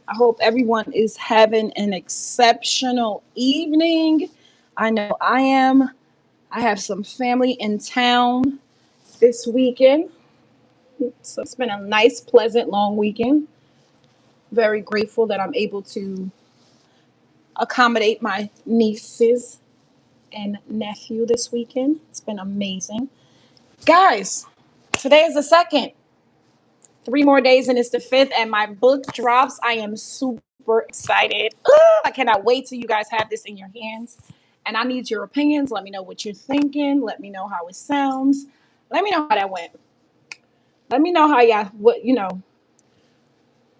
I hope everyone is having an exceptional evening. I know I am. I have some family in town this weekend. So it's been a nice, pleasant, long weekend. Very grateful that I'm able to accommodate my nieces and nephew this weekend. It's been amazing. Guys, today is the second. 3 more days and it's the fifth, and my book drops. I am super excited. I cannot wait till you guys have this in your hands. And I need your opinions. Let me know what you're thinking. Let me know how it sounds. Let me know how that went. Let me know how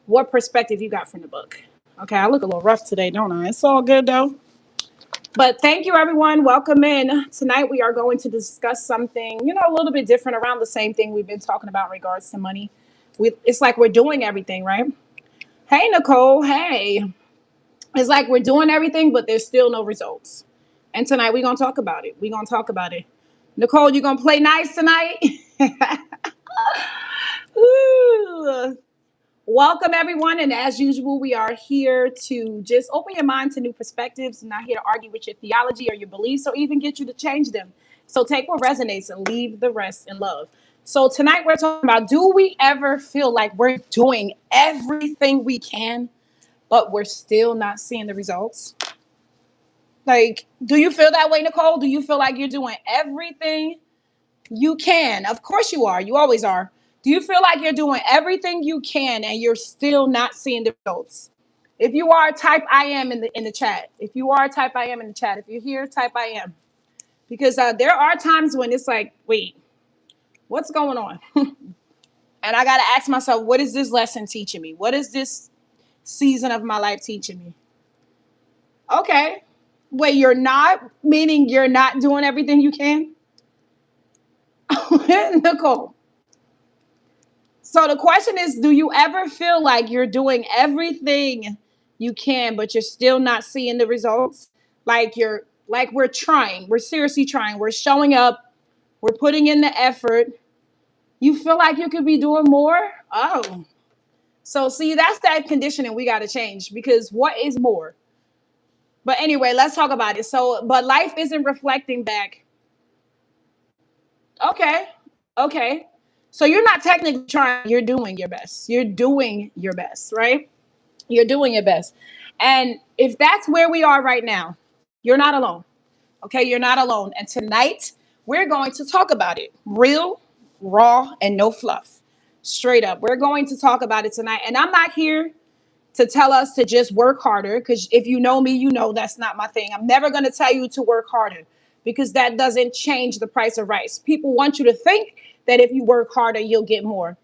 what perspective you got from the book. Okay, I look a little rough today, don't I? It's all good though. But thank you, everyone. Welcome in. Tonight we are going to discuss something, a little bit different around the same thing we've been talking about in regards to money. It's like we're doing everything, right? Hey, Nicole. Hey. It's like we're doing everything, but there's still no results. And tonight we're going to talk about it. We're going to talk about it. Nicole, you going to play nice tonight? Ooh. Welcome, everyone. And as usual, we are here to just open your mind to new perspectives. I'm not here to argue with your theology or your beliefs or even get you to change them. So take what resonates and leave the rest in love. So tonight we're talking about, do we ever feel like we're doing everything we can, but we're still not seeing the results? Like, do you feel that way, Nicole? Do you feel like you're doing everything you can? Of course you are. You always are. Do you feel like you're doing everything you can and you're still not seeing the results? If you are, type I am in the chat. If you are, type I am in the chat. If you're here, type I am. Because there are times when it's like, wait, what's going on? And I got to ask myself, what is this lesson teaching me? What is this season of my life teaching me? Okay. Wait, you're not, meaning you're not doing everything you can? Nicole. So the question is, do you ever feel like you're doing everything you can, but you're still not seeing the results? Like we're trying, we're seriously trying, we're showing up, we're putting in the effort. You feel like you could be doing more? Oh. So see, that's that conditioning we got to change, because what is more? But anyway, let's talk about it. So, but life isn't reflecting back. Okay. Okay. So you're not technically trying, you're doing your best. You're doing your best, right? You're doing your best. And if that's where we are right now, you're not alone. Okay, you're not alone. And tonight, we're going to talk about it. Real, raw, and no fluff. Straight up. We're going to talk about it tonight. And I'm not here to tell us to just work harder, because if you know me, you know that's not my thing. I'm never going to tell you to work harder, because that doesn't change the price of rice. People want you to think that if you work harder, you'll get more.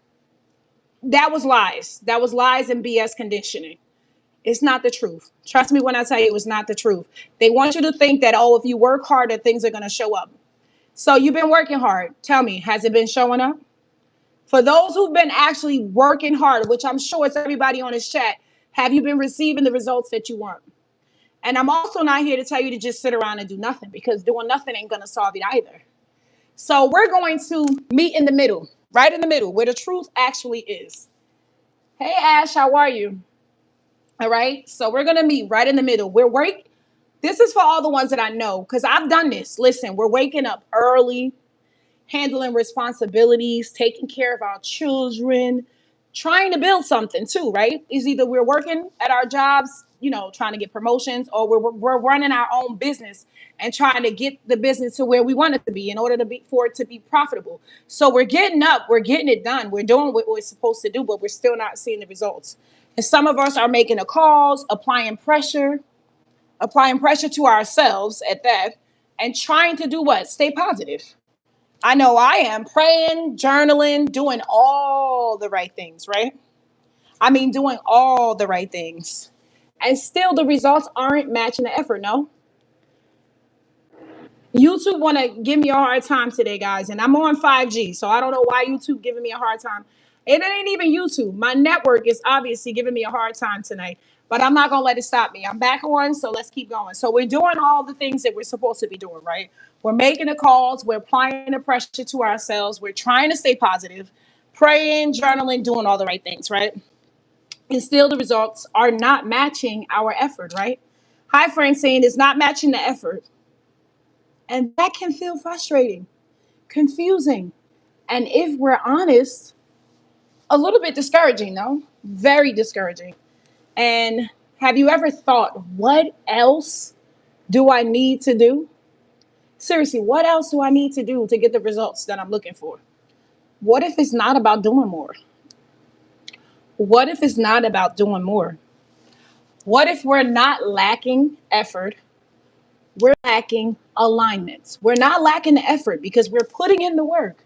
That was lies. That was lies and BS conditioning. It's not the truth. Trust me when I tell you, it's not the truth. They want you to think that, oh, if you work harder, things are going to show up. So you've been working hard. Tell me, has it been showing up? For those who've been actually working hard, which I'm sure it's everybody on this chat, have you been receiving the results that you want? And I'm also not here to tell you to just sit around and do nothing, because doing nothing ain't going to solve it either. So we're going to meet in the middle, right in the middle, where the truth actually is. Hey, Ash, how are you? All right. So we're going to meet right in the middle. This is for all the ones that I know, because I've done this. Listen, we're waking up early, handling responsibilities, taking care of our children, trying to build something too, right? It's either we're working at our jobs, trying to get promotions, or we're running our own business and trying to get the business to where we want it to be in order for it to be profitable. So we're getting up, we're getting it done, we're doing what we're supposed to do, but we're still not seeing the results. And some of us are making the calls, applying pressure to ourselves at that, and trying to do what? Stay positive. I know I am praying, journaling, doing all the right things, right? I mean, doing all the right things. And still the results aren't matching the effort, no? YouTube want to give me a hard time today, guys. And I'm on 5G, so I don't know why YouTube giving me a hard time. And it ain't even YouTube. My network is obviously giving me a hard time tonight. But I'm not going to let it stop me. I'm back on, so let's keep going. So we're doing all the things that we're supposed to be doing, right? We're making the calls. We're applying the pressure to ourselves. We're trying to stay positive, praying, journaling, doing all the right things, right? and still the results are not matching our effort, right? Hi, Francine, it's not matching the effort. And that can feel frustrating, confusing, and if we're honest, a little bit discouraging, though. Very discouraging. And have you ever thought, what else do I need to do? Seriously, what else do I need to do to get the results that I'm looking for? What if it's not about doing more? What if it's not about doing more? What if we're not lacking effort? We're lacking alignments. We're not lacking the effort because we're putting in the work.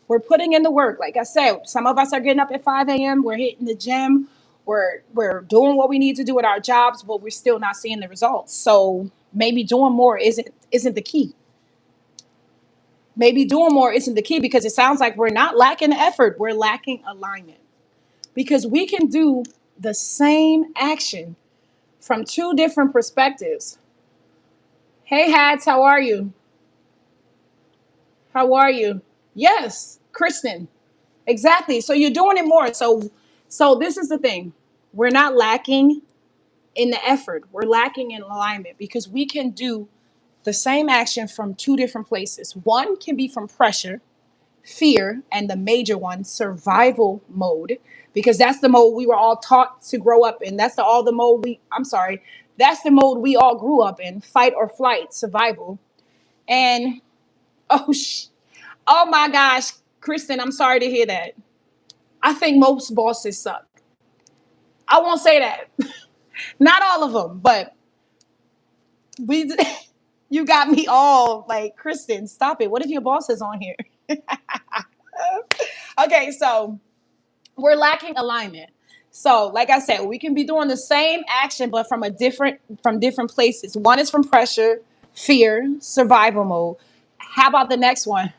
We're putting in the work. Like I said, some of us are getting up at 5 a.m. We're hitting the gym. We're doing what we need to do at our jobs, but we're still not seeing the results. So maybe doing more isn't the key. Maybe doing more isn't the key because it sounds like we're not lacking the effort. We're lacking alignment. Because we can do the same action from two different perspectives. Hey, Hats, how are you? How are you? Yes, Kristen. Exactly. So you're doing it more. So this is the thing. We're not lacking in the effort. We're lacking in alignment because we can do the same action from two different places. One can be from pressure, fear, and the major one, survival mode, because that's the mode we were all taught to grow up in. That's the mode we all grew up in, fight or flight, survival. And oh, oh my gosh, Kristen, I'm sorry to hear that. I think most bosses suck. I won't say that. Not all of them, but we. You got me all like, Kristen, stop it. What if your boss is on here? Okay, so we're lacking alignment. So, like I said, we can be doing the same action, but from different places. One is from pressure, fear, survival mode. How about the next one?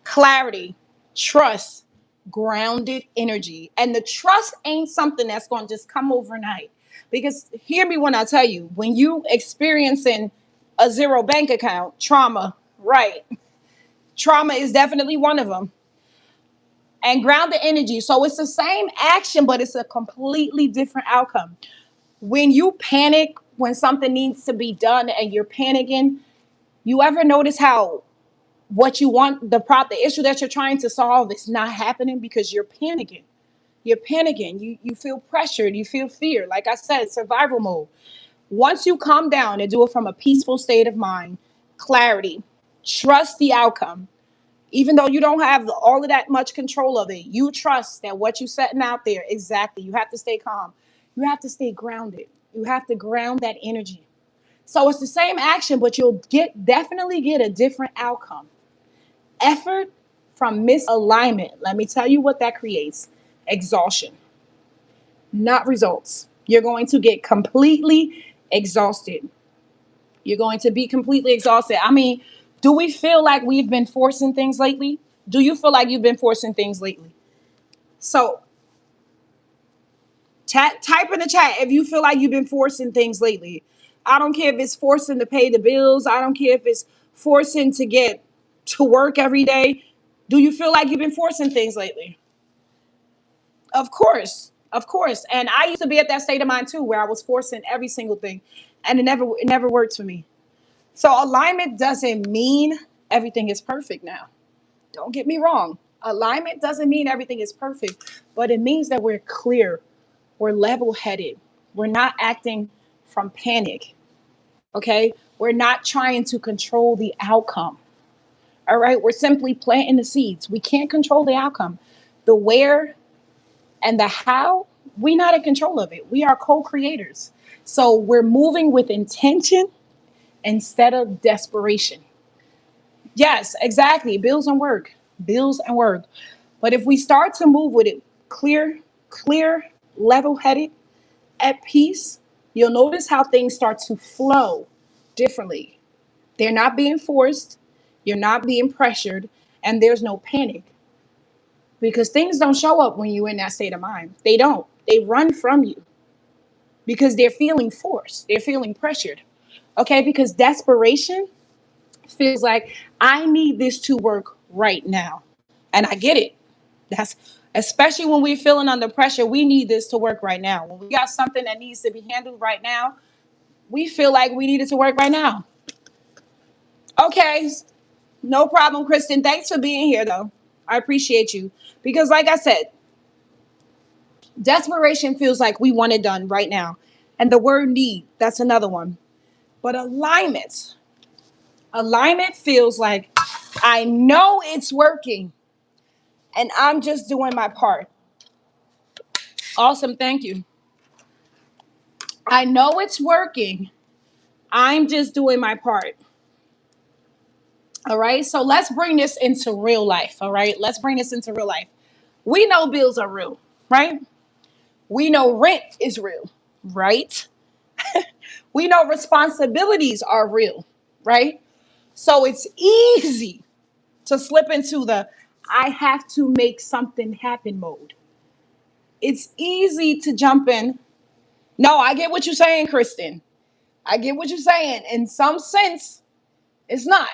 Clarity, trust, grounded energy. And the trust ain't something that's going to just come overnight. Because hear me when I tell you, when you experiencing a zero bank account, trauma, right? Trauma is definitely one of them. And grounded energy. So it's the same action, but it's a completely different outcome. When you panic, when something needs to be done and you're panicking, you ever notice how what you want, the issue that you're trying to solve is not happening because you're panicking. You're panicking. You feel pressured. You feel fear. Like I said, survival mode. Once you calm down and do it from a peaceful state of mind, clarity, trust the outcome. Even though you don't have all of that much control of it, you trust that what you're setting out there, exactly. You have to stay calm. You have to stay grounded. You have to ground that energy. So it's the same action, but you'll definitely get a different outcome. Effort from misalignment. Let me tell you what that creates. Exhaustion, not results. You're going to get completely exhausted. You're going to be completely exhausted. I mean, do we feel like we've been forcing things lately? Do you feel like you've been forcing things lately? So type in the chat if you feel like you've been forcing things lately. I don't care if it's forcing to pay the bills. I don't care if it's forcing to get to work every day. Do you feel like you've been forcing things lately? Of course. Of course. And I used to be at that state of mind too, where I was forcing every single thing. And it never worked for me. So alignment doesn't mean everything is perfect now. Don't get me wrong. Alignment doesn't mean everything is perfect, but it means that we're clear, we're level-headed, we're not acting from panic, okay? We're not trying to control the outcome, all right? We're simply planting the seeds. We can't control the outcome. The where and the how, we're not in control of it. We are co-creators. So we're moving with intention instead of desperation. Yes, exactly. Bills and work. Bills and work. But if we start to move with it clear, level-headed, at peace, you'll notice how things start to flow differently. They're not being forced, you're not being pressured, and there's no panic. Because things don't show up when you're in that state of mind. They don't. They run from you because they're feeling forced. They're feeling pressured. Okay, because desperation feels like I need this to work right now. And I get it. Especially when we're feeling under pressure, we need this to work right now. When we got something that needs to be handled right now, we feel like we need it to work right now. Okay, no problem, Kristen. Thanks for being here, though. I appreciate you. Because like I said, desperation feels like we want it done right now. And the word need, that's another one. But alignment feels like I know it's working and I'm just doing my part. Awesome, thank you. I know it's working. I'm just doing my part. All right, so let's bring this into real life. All right, let's bring this into real life. We know bills are real, right? We know rent is real, right? We know responsibilities are real, right? So it's easy to slip into the I have to make something happen mode. It's easy to jump in. No, I get what you're saying, Kristen. I get what you're saying. In some sense, it's not,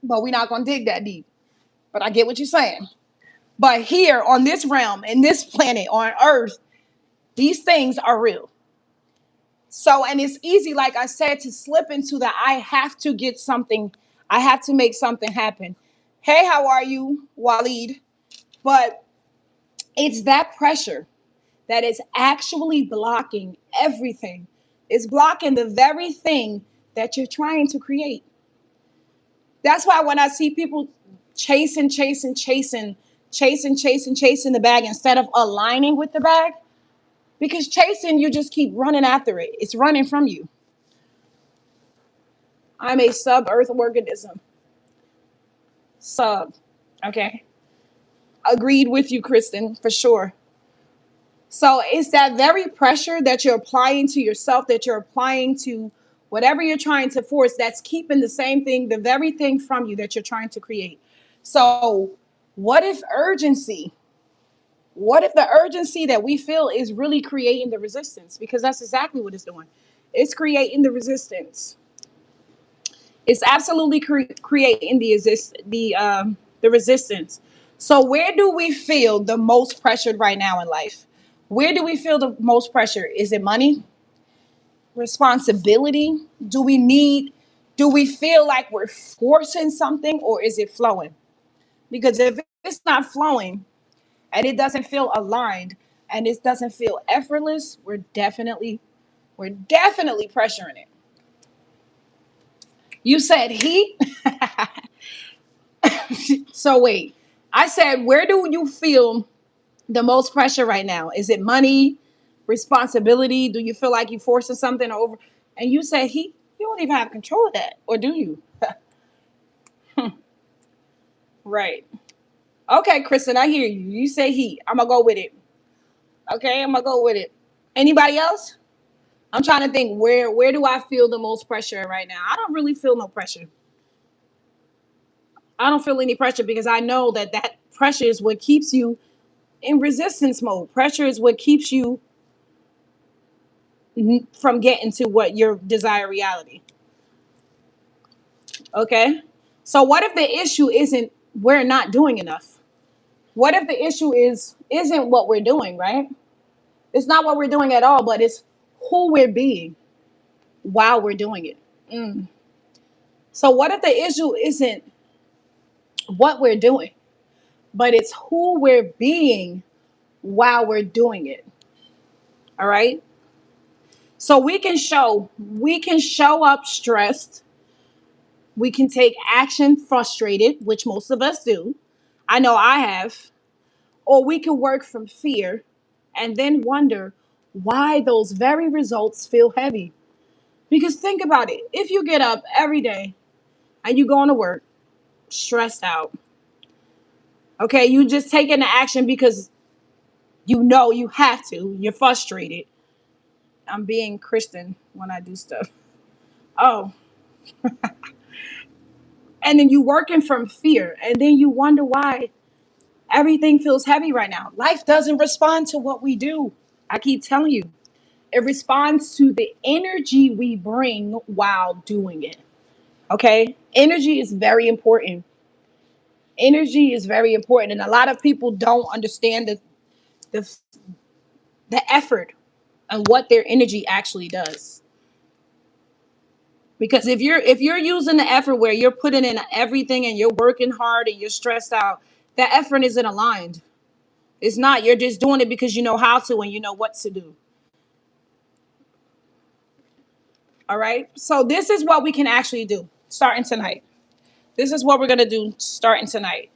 but we're not going to dig that deep. But I get what you're saying. But here on this realm, in this planet, on Earth, these things are real. So, and it's easy, like I said, to slip into the I have to get something, I have to make something happen. Hey, how are you, Waleed? But it's that pressure that is actually blocking everything. It's blocking the very thing that you're trying to create. That's why when I see people chasing the bag instead of aligning with the bag, because chasing, you just keep running after it. It's running from you. I'm a sub-earth organism. Sub. Okay. Agreed with you, Kristen, for sure. So it's that very pressure that you're applying to yourself, that you're applying to whatever you're trying to force, that's keeping the same thing, the very thing from you that you're trying to create. So what if urgency? What if the urgency that we feel is really creating the resistance? Because that's exactly what it's doing. It's creating the resistance. It's absolutely creating the resistance. So where do we feel the most pressured right now in life? Where do we feel the most pressure? Is it money? Responsibility? Do we feel like we're forcing something, or is it flowing? Because if it's not flowing and it doesn't feel aligned and it doesn't feel effortless, we're definitely pressuring it. You said heat. So wait, I said, where do you feel the most pressure right now? Is it money, responsibility? Do you feel like you're forcing something over? And you said heat. You don't even have control of that, or do you? Right. Okay, Kristen, I hear you. You say heat. I'm gonna go with it. Okay, I'm gonna go with it. Anybody else? I'm trying to think, where do I feel the most pressure right now? I don't really feel no pressure. I don't feel any pressure because I know that pressure is what keeps you in resistance mode. Pressure is what keeps you from getting to what your desired reality. Okay? So what if the issue isn't we're not doing enough? What if the issue isn't what we're doing, right? It's not what we're doing at all, but it's who we're being while we're doing it. So what if the issue isn't what we're doing, but it's who we're being while we're doing it? All right? So we can show up stressed. We can take action frustrated, which most of us do. I know I have. Or we can work from fear and then wonder why those very results feel heavy. Because think about it. If you get up every day and you go into work stressed out, okay, you just taking the action because you know you have to, you're frustrated. I'm being Christian when I do stuff. Oh. And then you working from fear, and then you wonder why everything feels heavy right now. Life doesn't respond to what we do. I keep telling you, it responds to the energy we bring while doing it. Okay? Energy is very important. Energy is very important. And a lot of people don't understand that. the effort and what their energy actually does. Because if you're using the effort where you're putting in everything and you're working hard and you're stressed out, that effort isn't aligned. It's not. You're just doing it because you know how to and you know what to do. All right. So this is what we can actually do starting tonight. This is what we're going to do starting tonight.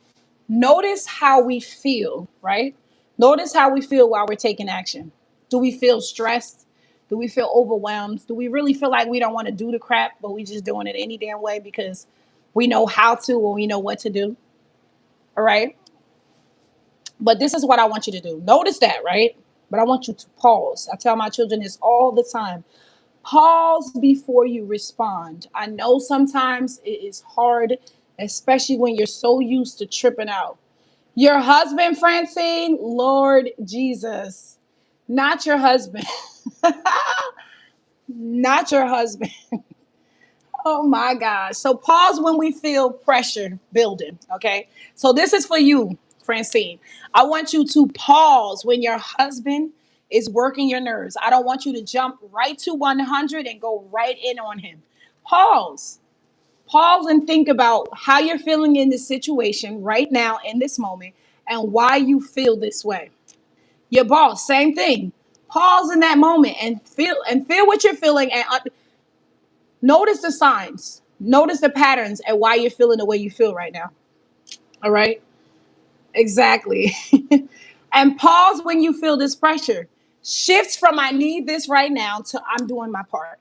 Notice how we feel, right? Notice how we feel while we're taking action. Do we feel stressed? Do we feel overwhelmed? Do we really feel like we don't want to do the crap, but we just doing it any damn way because we know how to or we know what to do? All right. But this is what I want you to do. Notice that, right? But I want you to pause. I tell my children this all the time. Pause before you respond. I know sometimes it is hard, especially when you're so used to tripping out. Your husband, Francine, Lord Jesus, not your husband. Not your husband. Oh my gosh. So pause when we feel pressure building. Okay. So this is for you, Francine. I want you to pause when your husband is working your nerves. I don't want you to jump right to 100 and go right in on him. Pause. Pause and think about how you're feeling in this situation right now in this moment and why you feel this way. Your boss, same thing. Pause in that moment and feel what you're feeling and notice the signs, notice the patterns and why you're feeling the way you feel right now. All right. Exactly. And pause when you feel this pressure. Shift from I need this right now to I'm doing my part.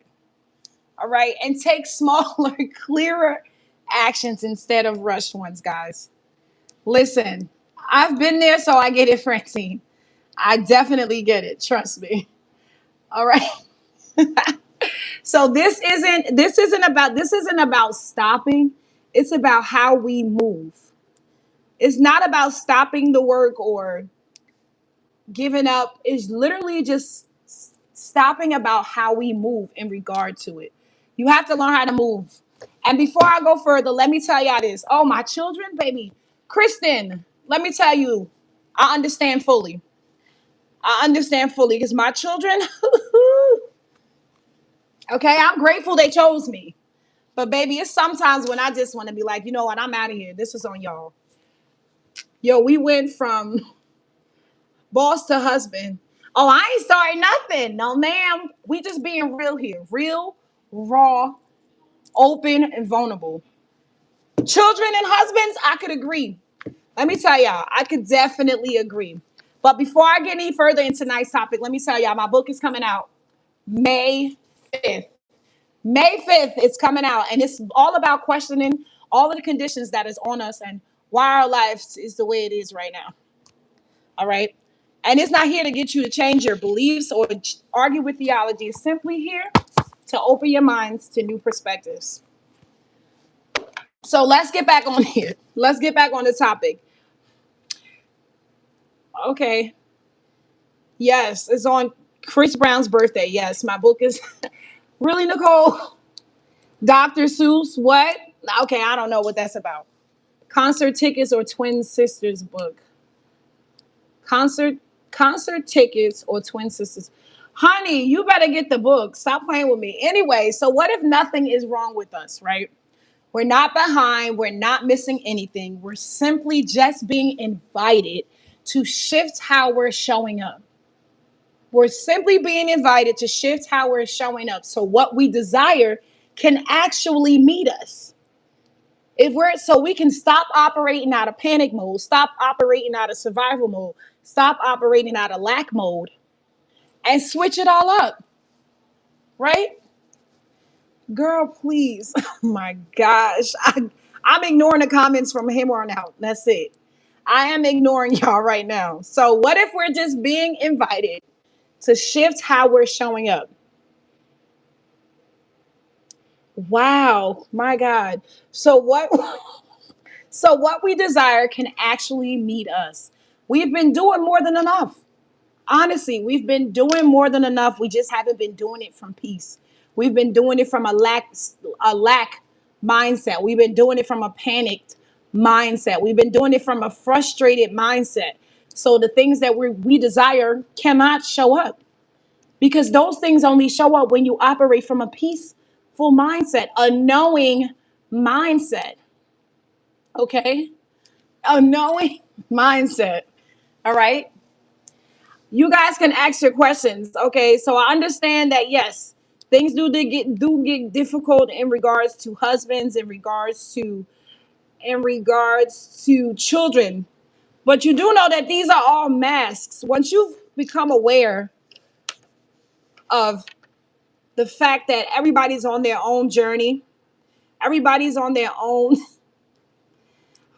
All right. And take smaller, clearer actions instead of rushed ones, guys. Listen, I've been there, so I get it, Francine. I definitely get it. Trust me. All right. So this isn't about stopping. It's about how we move. It's not about stopping the work or giving up. It's literally just stopping about how we move in regard to it. You have to learn how to move. And before I go further, let me tell y'all this. Oh, my children, baby. Kristen, let me tell you, I understand fully. I understand fully because my children, okay, I'm grateful they chose me. But baby, it's sometimes when I just want to be like, you know what, I'm out of here. This is on y'all. Yo, we went from boss to husband. Oh, I ain't sorry nothing. No, ma'am. We just being real here. Real, raw, open, and vulnerable. Children and husbands, I could agree. Let me tell y'all, I could definitely agree. But before I get any further into tonight's topic, let me tell y'all, my book is coming out May 5th. May 5th, it's coming out. And it's all about questioning all of the conditions that is on us and why our lives is the way it is right now. All right. And it's not here to get you to change your beliefs or argue with theology. It's simply here to open your minds to new perspectives. So let's get back on here. Let's get back on the topic. Okay. Yes, it's on Chris Brown's birthday. Yes, my book is really, Nicole. Dr. Seuss, what? Okay, I don't know what that's about. Concert tickets or twin sisters book. Concert tickets or twin sisters. Honey, you better get the book. Stop playing with me. Anyway, so what if nothing is wrong with us, right? We're not behind. We're not missing anything. We're simply just being invited to shift how we're showing up. We're simply being invited to shift how we're showing up so what we desire can actually meet us. So we can stop operating out of panic mode, stop operating out of survival mode, stop operating out of lack mode, and switch it all up, right? Girl, please. Oh my gosh. I'm ignoring the comments from him on out. That's it. I am ignoring y'all right now. So what if we're just being invited to shift how we're showing up? Wow, my God. So what we desire can actually meet us. We've been doing more than enough. Honestly, we've been doing more than enough. We just haven't been doing it from peace. We've been doing it from a lack mindset. We've been doing it from a panicked mindset. We've been doing it from a frustrated mindset. So the things that we desire cannot show up, because those things only show up when you operate from a peaceful mindset, a knowing mindset. Okay? A knowing mindset. All right? You guys can ask your questions. Okay? So I understand that, yes, things do get difficult in regards to husbands, in regards to children. But you do know that these are all masks. Once you've become aware of the fact that everybody's on their own journey, everybody's on their own,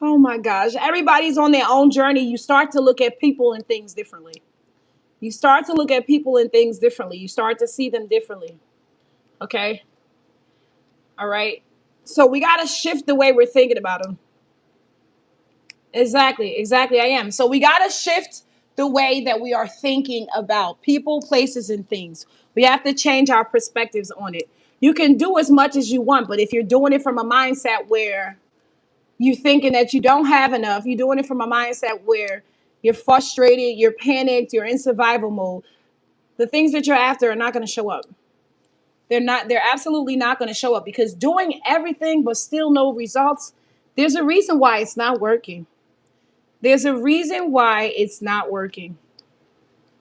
oh my gosh, everybody's on their own journey, you start to look at people and things differently. You start to look at people and things differently. You start to see them differently. Okay? All right? So we got to shift the way we're thinking about them. Exactly. I am. So we got to shift the way that we are thinking about people, places, and things. We have to change our perspectives on it. You can do as much as you want, but if you're doing it from a mindset where you're thinking that you don't have enough, you're doing it from a mindset where you're frustrated, you're panicked, you're in survival mode, the things that you're after are not going to show up. They're absolutely not going to show up, because doing everything but still no results, there's a reason why it's not working. There's a reason why it's not working.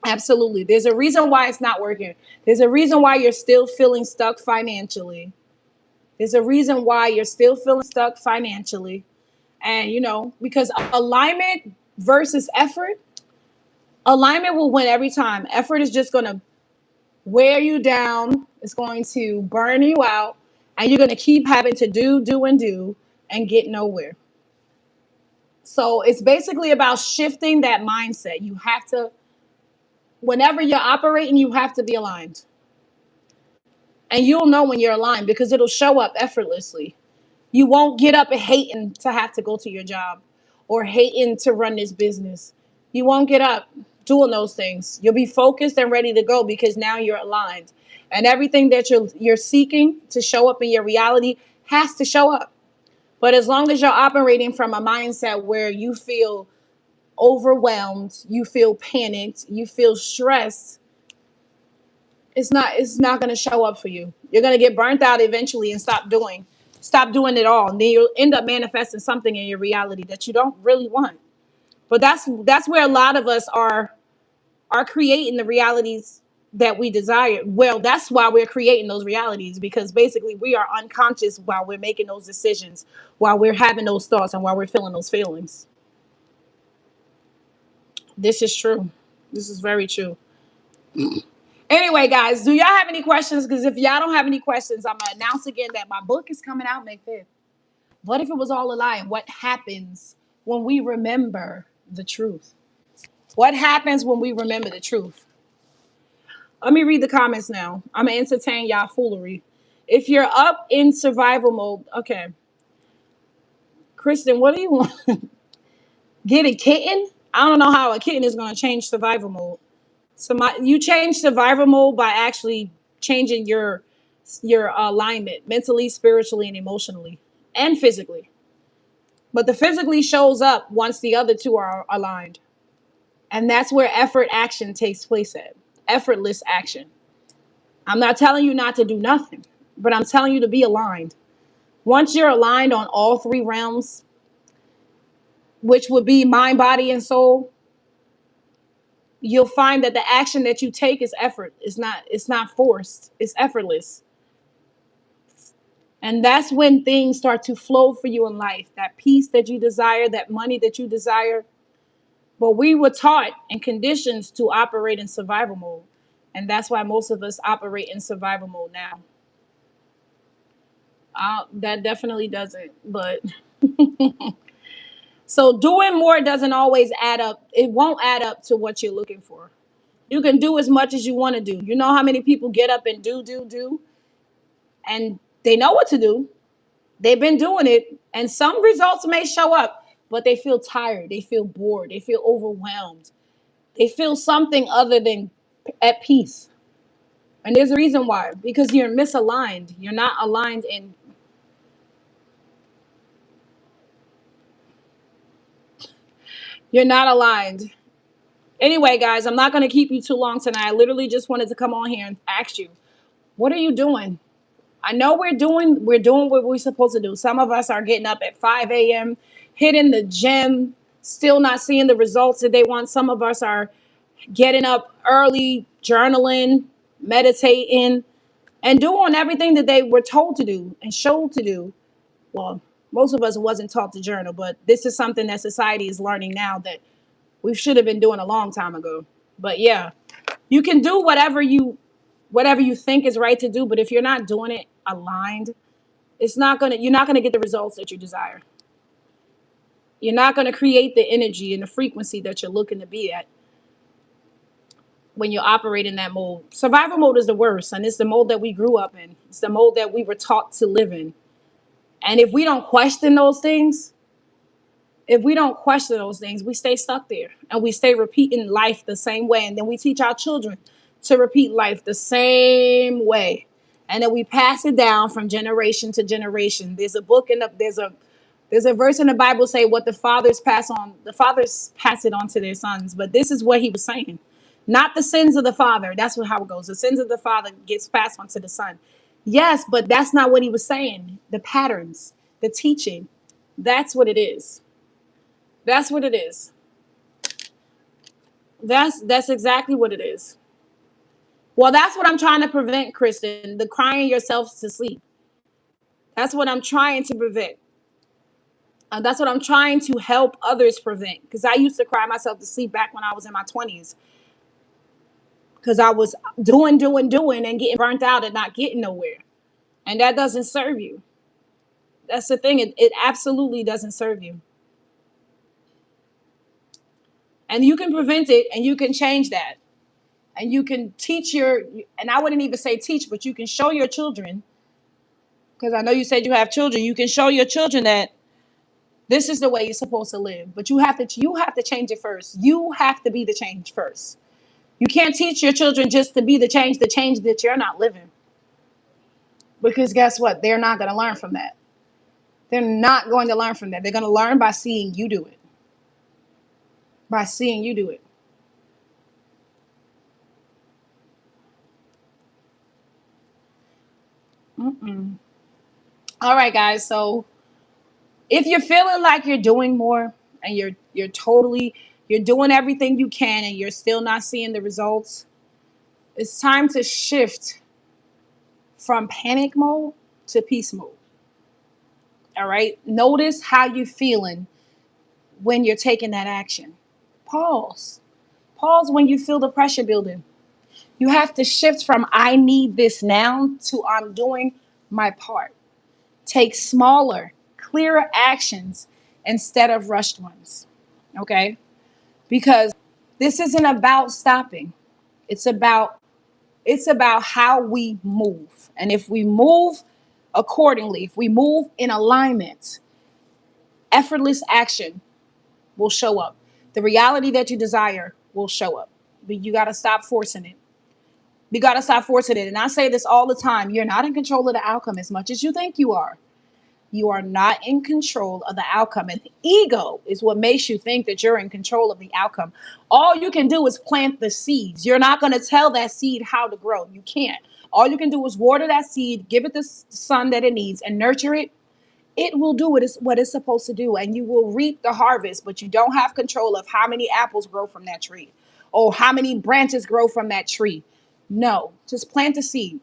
Absolutely. There's a reason why it's not working. There's a reason why you're still feeling stuck financially. There's a reason why you're still feeling stuck financially. And, because alignment versus effort, alignment will win every time. Effort is just going to wear you down. It's going to burn you out. And you're going to keep having to do, and get nowhere. So it's basically about shifting that mindset. You have to, whenever you're operating, you have to be aligned. And you'll know when you're aligned, because it'll show up effortlessly. You won't get up and hating to have to go to your job, or hating to run this business. You won't get up doing those things. You'll be focused and ready to go, because now you're aligned. And everything that you're seeking to show up in your reality has to show up. But as long as you're operating from a mindset where you feel overwhelmed, you feel panicked, you feel stressed, it's not going to show up for you. You're going to get burnt out eventually and stop doing it all. And then you'll end up manifesting something in your reality that you don't really want. But that's where a lot of us are creating the realities that we desire. Well, that's why we're creating those realities, because basically we are unconscious while we're making those decisions, while we're having those thoughts, and while we're feeling those feelings. This is true. This is very true. Anyway, guys, do y'all have any questions? Because if y'all don't have any questions, I'm going to announce again that my book is coming out May 5th. What if it was all a lie? And what happens when we remember the truth? What happens when we remember the truth? Let me read the comments now. I'm going to entertain y'all foolery. If you're up in survival mode, okay. Kristen, what do you want? Get a kitten? I don't know how a kitten is going to change survival mode. So you change survival mode by actually changing your alignment mentally, spiritually, and emotionally, and physically. But the physically shows up once the other two are aligned. And that's where effort action takes place at. Effortless action. I'm not telling you not to do nothing, but I'm telling you to be aligned. Once you're aligned on all three realms, which would be mind, body, and soul, you'll find that the action that you take is effort. It's not forced. It's effortless. And that's when things start to flow for you in life. That peace that you desire, that money that you desire. But we were taught and conditioned to operate in survival mode. And that's why most of us operate in survival mode now. That definitely doesn't. But so doing more doesn't always add up. It won't add up to what you're looking for. You can do as much as you want to do. You know how many people get up and do, and they know what to do. They've been doing it, and some results may show up, but they feel tired. They feel bored. They feel overwhelmed. They feel something other than at peace. And there's a reason why, because you're misaligned. You're not aligned in. You're not aligned. Anyway, guys, I'm not going to keep you too long tonight. I literally just wanted to come on here and ask you, what are you doing? I know we're doing what we're supposed to do. Some of us are getting up at 5 a.m., hitting the gym, still not seeing the results that they want. Some of us are getting up early, journaling, meditating, and doing everything that they were told to do and showed to do. Well, most of us wasn't taught to journal, but this is something that society is learning now that we should have been doing a long time ago. But yeah, you can do whatever you think is right to do, but if you're not doing it aligned, you're not gonna get the results that you desire. You're not gonna create the energy and the frequency that you're looking to be at when you operate in that mode. Survival mode is the worst, and it's the mode that we grew up in. It's the mode that we were taught to live in. And if we don't question those things, we stay stuck there and we stay repeating life the same way. And then we teach our children to repeat life the same way. And then we pass it down from generation to generation. There's a verse in the Bible say what the fathers pass it on to their sons. But this is what he was saying. Not the sins of the father. That's how it goes. The sins of the father gets passed on to the son. Yes, but that's not what he was saying. The patterns, the teaching, that's what it is. That's what it is. That's exactly what it is. Well, that's what I'm trying to prevent, Kristen. The crying yourself to sleep. That's what I'm trying to prevent. That's what I'm trying to help others prevent. Because I used to cry myself to sleep back when I was in my 20s. Because I was doing, and getting burnt out and not getting nowhere. And that doesn't serve you. That's the thing. It absolutely doesn't serve you. And you can prevent it and you can change that. And you can and I wouldn't even say teach, but you can show your children, because I know you said you have children, you can show your children that this is the way you're supposed to live. But you have to change it first. You have to be the change first. You can't teach your children just to be the change that you're not living. Because guess what? They're not going to learn from that. They're not going to learn from that. They're going to learn by seeing you do it. By seeing you do it. Mm-mm. All right, guys. So if you're feeling like you're doing more and you're doing everything you can and you're still not seeing the results, it's time to shift from panic mode to peace mode. All right. Notice how you're feeling when you're taking that action. Pause. Pause when you feel the pressure building. You have to shift from I need this now to I'm doing my part. Take smaller, clearer actions instead of rushed ones. Okay? Because this isn't about stopping. It's about how we move. And if we move accordingly, if we move in alignment, effortless action will show up. The reality that you desire will show up. But you got to stop forcing it. You got to stop forcing it. And I say this all the time. You're not in control of the outcome as much as you think you are. You are not in control of the outcome. And the ego is what makes you think that you're in control of the outcome. All you can do is plant the seeds. You're not going to tell that seed how to grow. You can't. All you can do is water that seed, give it the sun that it needs, and nurture it. It will do what it's supposed to do, and you will reap the harvest, but you don't have control of how many apples grow from that tree or how many branches grow from that tree. No, just plant the seed.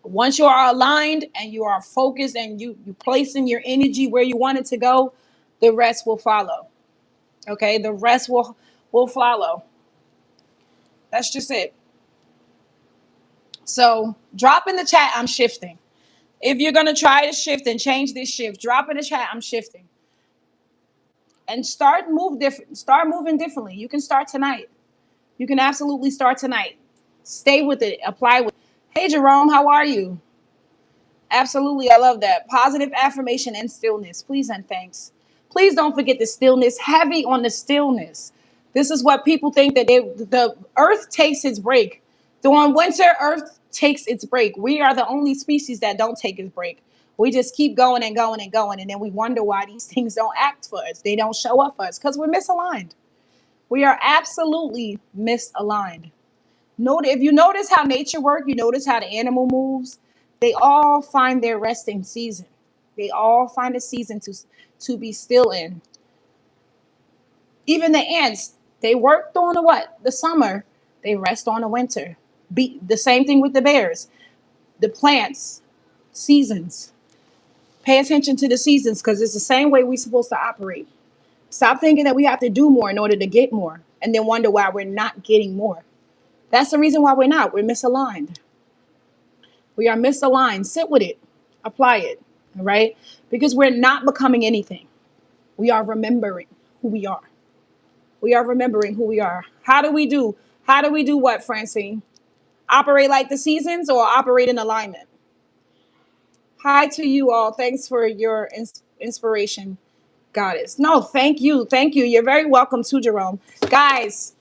Once you are aligned and you are focused and you placing your energy where you want it to go, the rest will follow. Okay, the rest will follow. That's just it. So drop in the chat, I'm shifting. If you're gonna try to shift and change this shift, drop in the chat, I'm shifting. And start moving differently. You can start tonight. You can absolutely start tonight. Stay with it, apply with it. Hey Jerome, how are you? Absolutely, I love that. Positive affirmation and stillness. Please and thanks. Please don't forget the stillness. Heavy on the stillness. This is what people think that the earth takes its break. During winter, earth takes its break. We are the only species that don't take its break. We just keep going and going and going. And then we wonder why these things don't act for us. They don't show up for us because we're misaligned. We are absolutely misaligned. Note if you notice how nature works, you notice how the animal moves. They all find their resting season. They all find a season to be still in. Even the ants, they work during the what? The summer. They rest on the winter. The same thing with the bears. The plants, seasons. Pay attention to the seasons because it's the same way we're supposed to operate. Stop thinking that we have to do more in order to get more and then wonder why we're not getting more. That's the reason why we're not. We're misaligned. We are misaligned. Sit with it. Apply it. All right? Because we're not becoming anything. We are remembering who we are. We are remembering who we are. How do we do? How do we do what, Francine? Operate like the seasons or operate in alignment? Hi to you all. Thanks for your inspiration, Goddess. No, thank you. Thank you. You're very welcome to Jerome. Guys,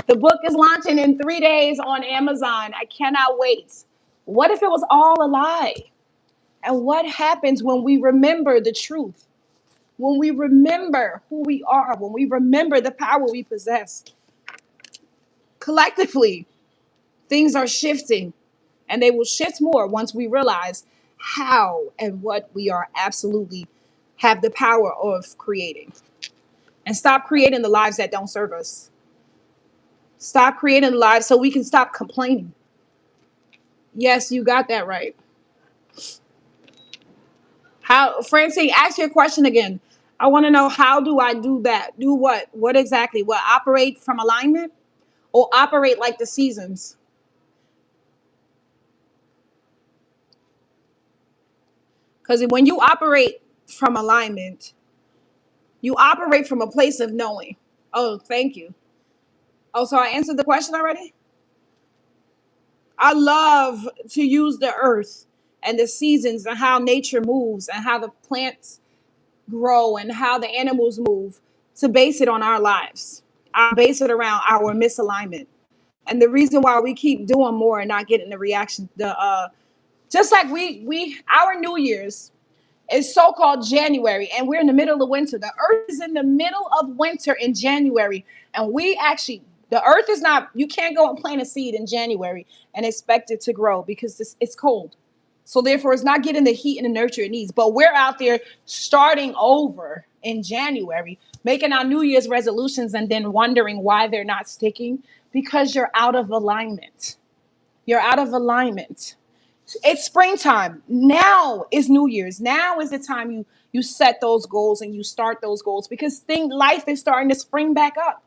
the book is launching in 3 days on Amazon. I cannot wait. What if it was all a lie? And what happens when we remember the truth? When we remember who we are, when we remember the power we possess? Collectively, things are shifting, and they will shift more once we realize how and what we are absolutely have the power of creating. And stop creating the lives that don't serve us. Stop creating the lives so we can stop complaining. Yes, you got that right. How, Francine, ask your question again. I want to know, how do I do that? Do what? What exactly? What, operate from alignment or operate like the seasons? Because when you operate from alignment, you operate from a place of knowing. Oh, thank you. Oh, so I answered the question already? I love to use the earth and the seasons and how nature moves and how the plants grow and how the animals move to base it on our lives. I base it around our misalignment. And the reason why we keep doing more and not getting the reaction, just like our New Year's is so-called January, and we're in the middle of winter. The earth is in the middle of winter in January, and the earth is not, you can't go and plant a seed in January and expect it to grow because it's cold. So therefore, it's not getting the heat and the nurture it needs. But we're out there starting over in January, making our New Year's resolutions and then wondering why they're not sticking, because you're out of alignment. You're out of alignment. It's springtime. Now is New Year's. Now is the time you set those goals and you start those goals, because life is starting to spring back up.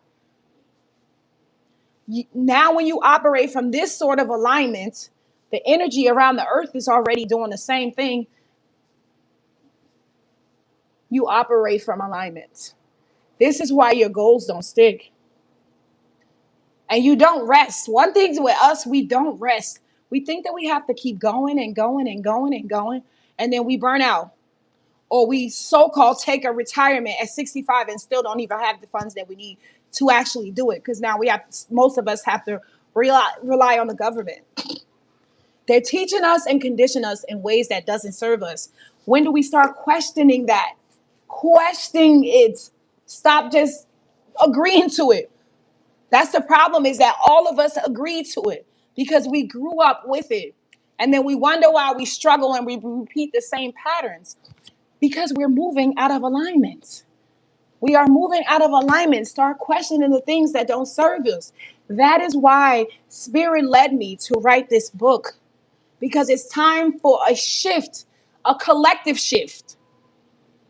Now when you operate from this sort of alignment, the energy around the earth is already doing the same thing. You operate from alignment. This is why your goals don't stick. And you don't rest. One thing with us, we don't rest. We think that we have to keep going and going and going and going, and then we burn out. Or we so-called take a retirement at 65 and still don't even have the funds that we need to actually do it, because now most of us have to rely on the government. They're teaching us and condition us in ways that doesn't serve us. When do we start questioning that? Question it. Stop just agreeing to it. That's the problem, is that all of us agree to it because we grew up with it. And then we wonder why we struggle and we repeat the same patterns, because we're moving out of alignment. We are moving out of alignment. Start questioning the things that don't serve us. That is why Spirit led me to write this book, because it's time for a shift, a collective shift,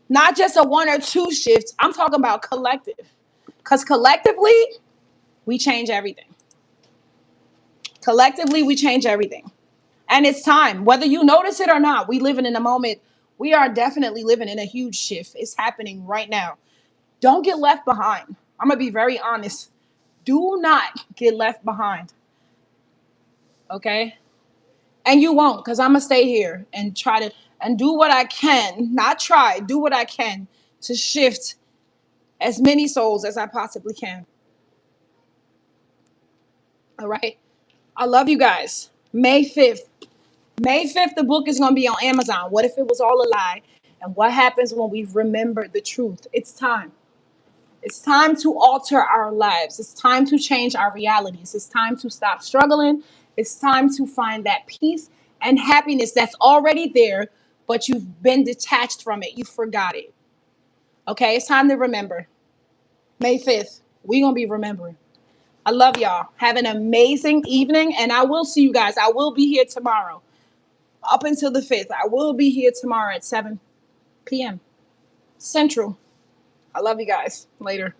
not just a one or two shifts. I'm talking about collective, because collectively, we change everything. Collectively, we change everything. And it's time, whether you notice it or not. We living in a moment. We are definitely living in a huge shift. It's happening right now. Don't get left behind. I'm going to be very honest. Do not get left behind. Okay? And you won't, because I'm going to stay here and try to, and do what I can, not try, do what I can to shift as many souls as I possibly can. All right? I love you guys. May 5th. May 5th, the book is going to be on Amazon. What if it was all a lie? And what happens when we remember the truth? It's time. It's time to alter our lives. It's time to change our realities. It's time to stop struggling. It's time to find that peace and happiness that's already there, but you've been detached from it. You forgot it. Okay, it's time to remember. May 5th, we're going to be remembering. I love y'all. Have an amazing evening, and I will see you guys. I will be here tomorrow up until the 5th. I will be here tomorrow at 7 p.m. Central. I love you guys. Later.